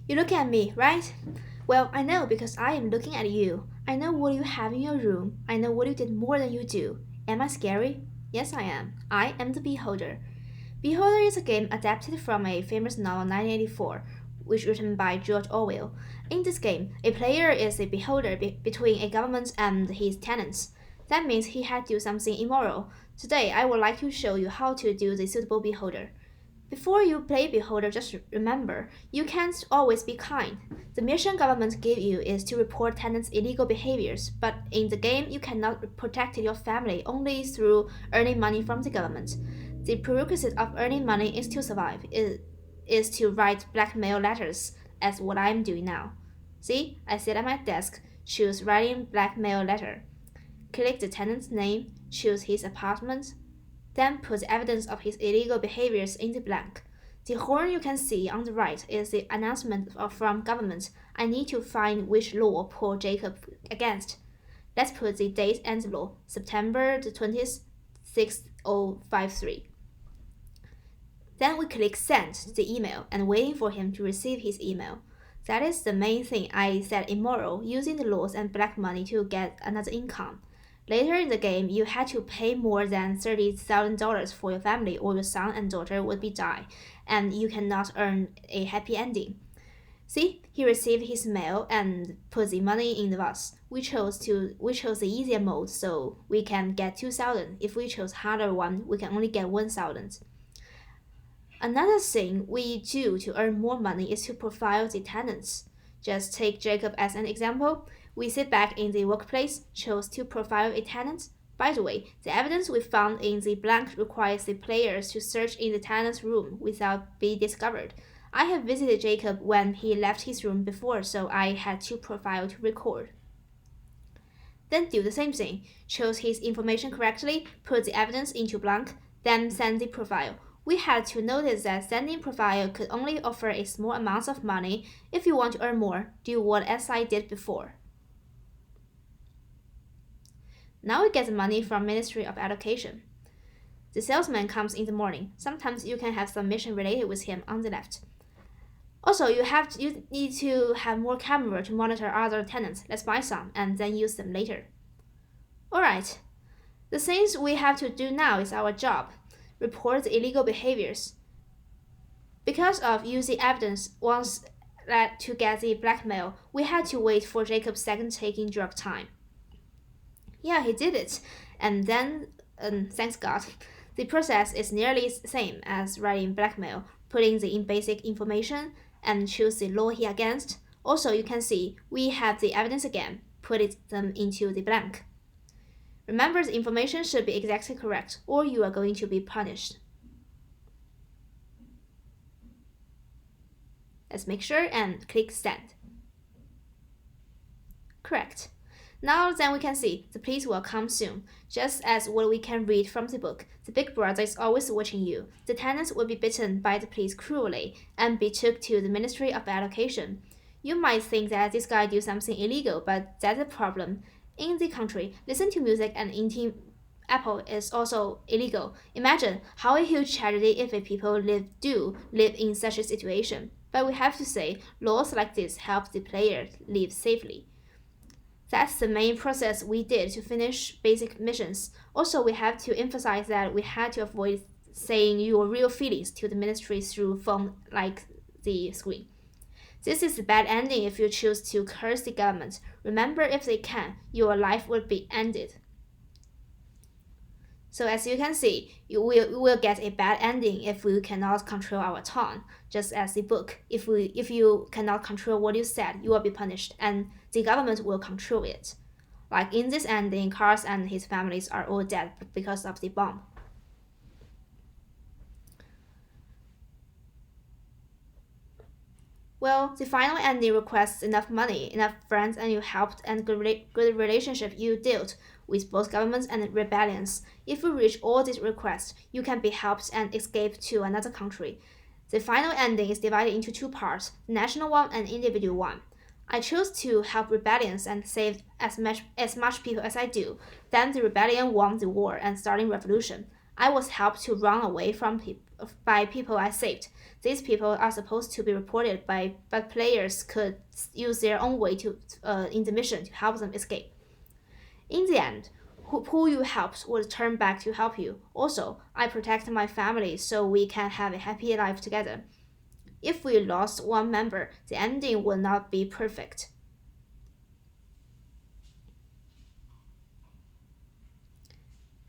You look at me, right? Well, I know because I am looking at you. I know what you have in your room. I know what you did more than you do. Am I scary? Yes, I am. I am the beholder. Beholder is a game adapted from a famous novel 1984, which written by George Orwell. In this game, a player is a beholder between a government and his tenants. That means he had to do something immoral. Today, I would like to show you how to do the suitable beholder. Before you play Beholder, just remember, you can't always be kind. The mission government gave you is to report tenants' illegal behaviors, but in the game you cannot protect your family only through earning money from the government. The prerequisite of earning money is to survive, is to write blackmail letters, as what I'm doing now. See, I sit at my desk, choose writing blackmail letter. Click the tenant's name, choose his apartment, then put evidence of his illegal behaviors in the blank. The horn you can see on the right is the announcement from government. I need to find which law poor Jacob against. Let's put the date and the law, September the 20th, 6053. Then we click send the email and waiting for him to receive his email. That is the main thing I said immoral, using the laws and black money to get another income. Later in the game, you had to pay more than $30,000 for your family or your son and daughter would be die, and you cannot earn a happy ending. See, he received his mail and put the money in the vase. We chose the easier mode so we can get 2,000. If we chose harder one, we can only get 1,000. Another thing we do to earn more money is to profile the tenants. Just take Jacob as an example. We sit back in the workplace, chose to profile a tenant. By the way, the evidence we found in the blank requires the players to search in the tenant's room without being discovered. I have visited Jacob when he left his room before, so I had to profile to record. Then do the same thing. Choose his information correctly, put the evidence into blank, then send the profile. We had to notice that sending profile could only offer a small amount of money. If you want to earn more, do what SI did before. Now we get the money from Ministry of Education. The salesman comes in the morning. Sometimes you can have some mission related with him on the left. Also, you need to have more camera to monitor other tenants. Let's buy some and then use them later. Alright, the things we have to do now is our job. Report the illegal behaviors. Because of using evidence once to get the blackmail, we had to wait for Jacob's second taking drug time. Yeah, he did it. And then, thanks God, the process is nearly the same as writing blackmail, putting in basic information and choose the law he against. Also, you can see we have the evidence again, put them into the blank. Remember, the information should be exactly correct, or you are going to be punished. Let's make sure and click send. Correct. Now then we can see the police will come soon. Just as what we can read from the book, the big brother is always watching you. The tenants will be bitten by the police cruelly and be took to the Ministry of Education. You might think that this guy did something illegal, but that's a problem. In the country, listening to music and eating apple is also illegal. Imagine how a huge tragedy if people live in such a situation. But we have to say, laws like this help the player live safely. That's the main process we did to finish basic missions. Also, we have to emphasize that we had to avoid saying your real feelings to the ministry through phone like the screen. This is a bad ending if you choose to curse the government. Remember, if they can, your life will be ended. So as you can see, you will get a bad ending if we cannot control our tongue. Just as the book, if you cannot control what you said, you will be punished, and the government will control it. Like in this ending, Carlos and his families are all dead because of the bomb. Well, the final ending requests enough money, enough friends, and you helped, and good relationship you dealt with both governments and rebellions. If you reach all these requests, you can be helped and escape to another country. The final ending is divided into two parts, the national one and individual one. I chose to help rebellions and save as much people as I do. Then the rebellion won the war and starting revolution. I was helped to run away by people I saved. These people are supposed to be reported by, but players could use their own way to in the mission to help them escape. In the end, who you helped will turn back to help you. Also, I protect my family so we can have a happy life together. If we lost one member, the ending will not be perfect.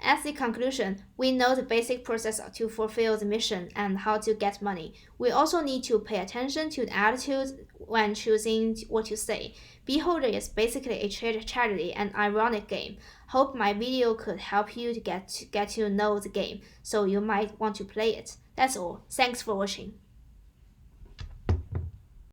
As the conclusion, we know the basic process to fulfill the mission and how to get money. We also need to pay attention to the attitude when choosing what to say. Beholder is basically a charity and ironic game. Hope my video could help you to get to know the game, so you might want to play it. That's all. Thanks for watching.